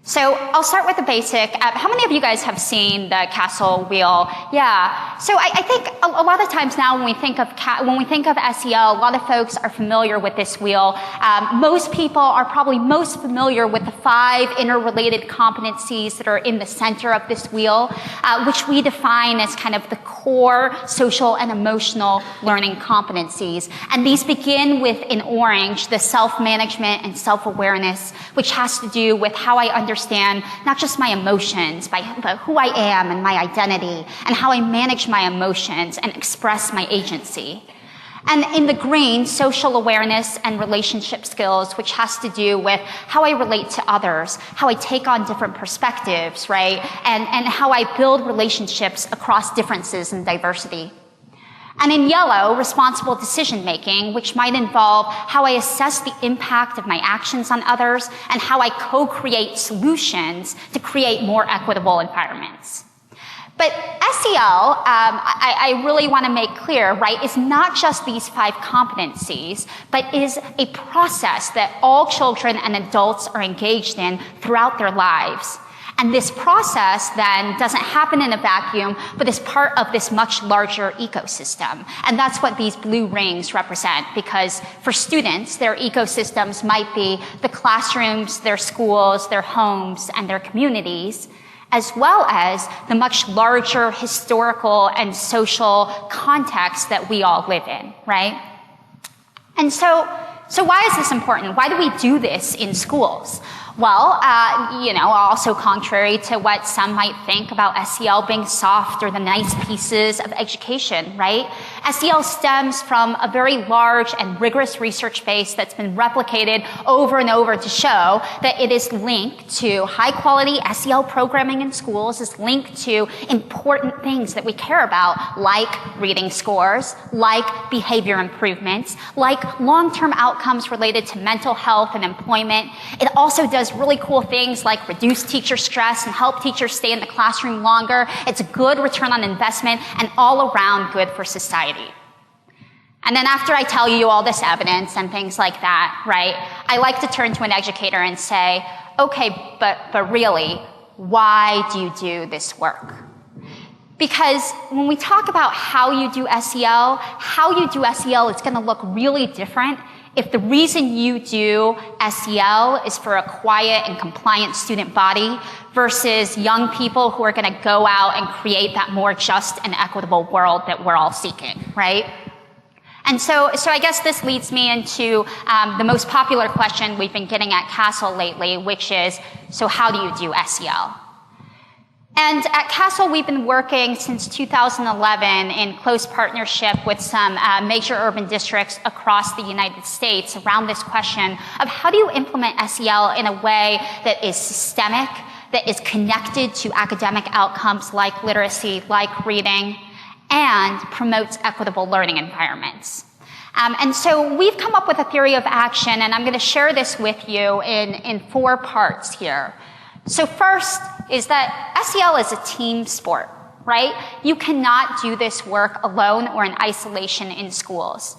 So I'll start with the basic. How many of you guys have seen the CASEL wheel? Yeah. So I think a lot of times now when we think of SEL, a lot of folks are familiar with this wheel. Most people are probably most familiar with the 5 interrelated competencies that are in the center of this wheel, which we define as kind of the core social and emotional learning competencies. And these begin with, in orange, the self-management and self-awareness, which has to do with how I understand not just my emotions, but who I am and my identity, and how I manage my emotions and express my agency. And in the green, social awareness and relationship skills, which has to do with how I relate to others, how I take on different perspectives, right? And how I build relationships across differences and diversity. And in yellow, responsible decision-making, which might involve how I assess the impact of my actions on others and how I co-create solutions to create more equitable environments. But SEL, I really want to make clear, right, is not just these 5 competencies, but is a process that all children and adults are engaged in throughout their lives. And this process then doesn't happen in a vacuum, but is part of this much larger ecosystem. And that's what these blue rings represent, because for students, their ecosystems might be the classrooms, their schools, their homes, and their communities, as well as the much larger historical and social context that we all live in, right? And so why is this important? Why do we do this in schools? Well, also contrary to what some might think about SEL being soft or the nice pieces of education, right? SEL stems from a very large and rigorous research base that's been replicated over and over to show that it is linked to high quality SEL programming in schools, is linked to important things that we care about, like reading scores, like behavior improvements, like long-term outcomes related to mental health and employment. It also does really cool things like reduce teacher stress and help teachers stay in the classroom longer. It's a good return on investment and all around good for society. And then after I tell you all this evidence and things like that, right, I like to turn to an educator and say, okay, but really, why do you do this work? Because when we talk about how you do SEL is going to look really different if the reason you do SEL is for a quiet and compliant student body versus young people who are going to go out and create that more just and equitable world that we're all seeking, right? And so I guess this leads me into the most popular question we've been getting at CASEL lately, which is, so how do you do SEL? And at CASEL, we've been working since 2011 in close partnership with some major urban districts across the United States around this question of how do you implement SEL in a way that is systemic, that is connected to academic outcomes like literacy, like reading, and promotes equitable learning environments. And so we've come up with a theory of action, and I'm going to share this with you in 4 parts here. So first is that SEL is a team sport, right? You cannot do this work alone or in isolation in schools.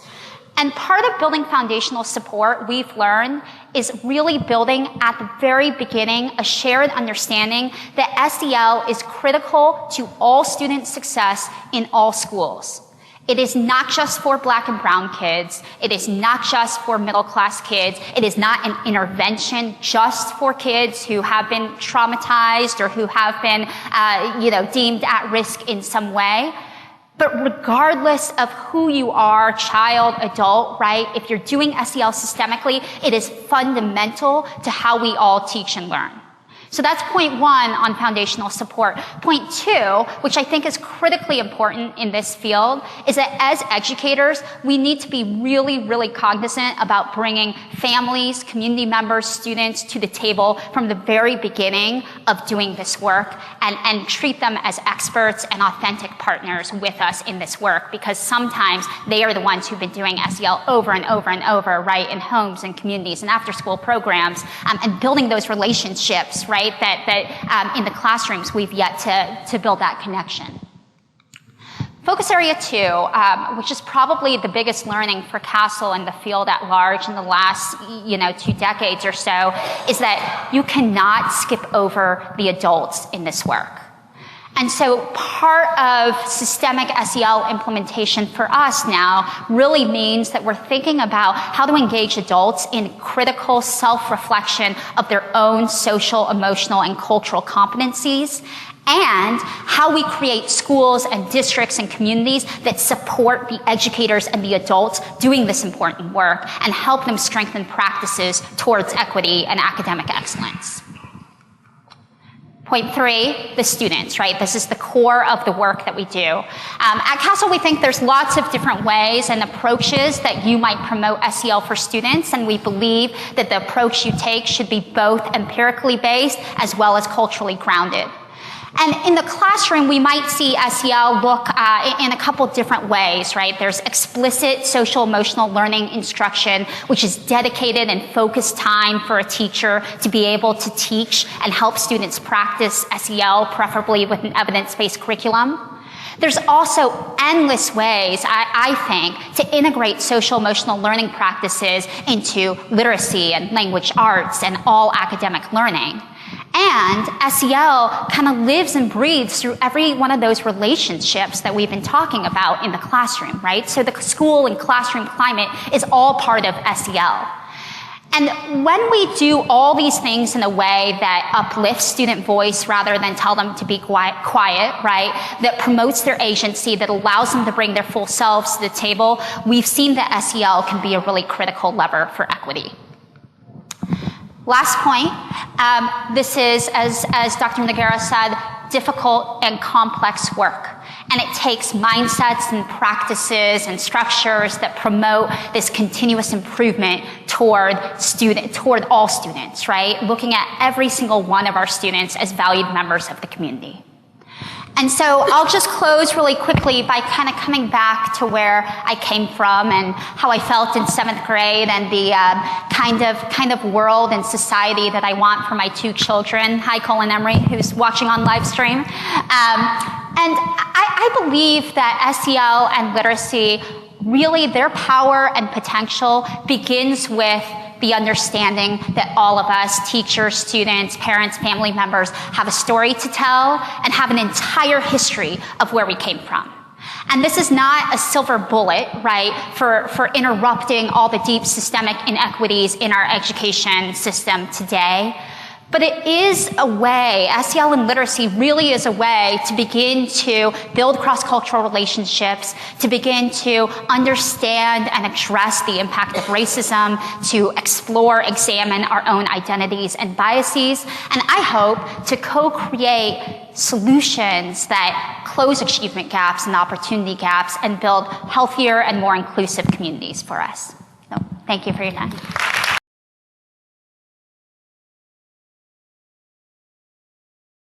And part of building foundational support, we've learned, is really building at the very beginning a shared understanding that SEL is critical to all student success in all schools. It is not just for Black and brown kids. It is not just for middle-class kids. It is not an intervention just for kids who have been traumatized or who have been, deemed at risk in some way. But regardless of who you are, child, adult, right, if you're doing SEL systemically, it is fundamental to how we all teach and learn. So that's point 1 on foundational support. Point 2, which I think is critically important in this field, is that as educators, we need to be really, really cognizant about bringing families, community members, students to the table from the very beginning of doing this work and treat them as experts and authentic partners with us in this work, because sometimes they are the ones who've been doing SEL over and over and over, right, in homes and communities and after-school programs, and building those relationships, right, that in the classrooms we've yet to build that connection. Focus area 2, which is probably the biggest learning for CASEL and the field at large in the last 2 decades or so, is that you cannot skip over the adults in this work. And so part of systemic SEL implementation for us now really means that we're thinking about how to engage adults in critical self-reflection of their own social, emotional, and cultural competencies, and how we create schools and districts and communities that support the educators and the adults doing this important work and help them strengthen practices towards equity and academic excellence. Point 3, the students, right? This is the core of the work that we do. At CASEL, we think there's lots of different ways and approaches that you might promote SEL for students, and we believe that the approach you take should be both empirically based as well as culturally grounded. And in the classroom, we might see SEL look in a couple different ways, right? There's explicit social emotional learning instruction, which is dedicated and focused time for a teacher to be able to teach and help students practice SEL, preferably with an evidence-based curriculum. There's also endless ways, I think, to integrate social emotional learning practices into literacy and language arts and all academic learning. And SEL kind of lives and breathes through every one of those relationships that we've been talking about in the classroom, right? So the school and classroom climate is all part of SEL. And when we do all these things in a way that uplifts student voice rather than tell them to be quiet, right, that promotes their agency, that allows them to bring their full selves to the table, we've seen that SEL can be a really critical lever for equity. Last point, this is, as Dr. Noguera said, difficult and complex work. And it takes mindsets and practices and structures that promote this continuous improvement toward all students, right? Looking at every single one of our students as valued members of the community. And so I'll just close really quickly by kind of coming back to where I came from and how I felt in 7th grade and the kind of world and society that I want for my 2 children. Hi, Colin Emery, who's watching on live stream. And I believe that SEL and literacy, really their power and potential begins with the understanding that all of us, teachers, students, parents, family members, have a story to tell and have an entire history of where we came from. And this is not a silver bullet, right, for interrupting all the deep systemic inequities in our education system today. But it is a way, SEL and literacy really is a way to begin to build cross-cultural relationships, to begin to understand and address the impact of racism, to explore, examine our own identities and biases, and I hope to co-create solutions that close achievement gaps and opportunity gaps and build healthier and more inclusive communities for us. So, thank you for your time.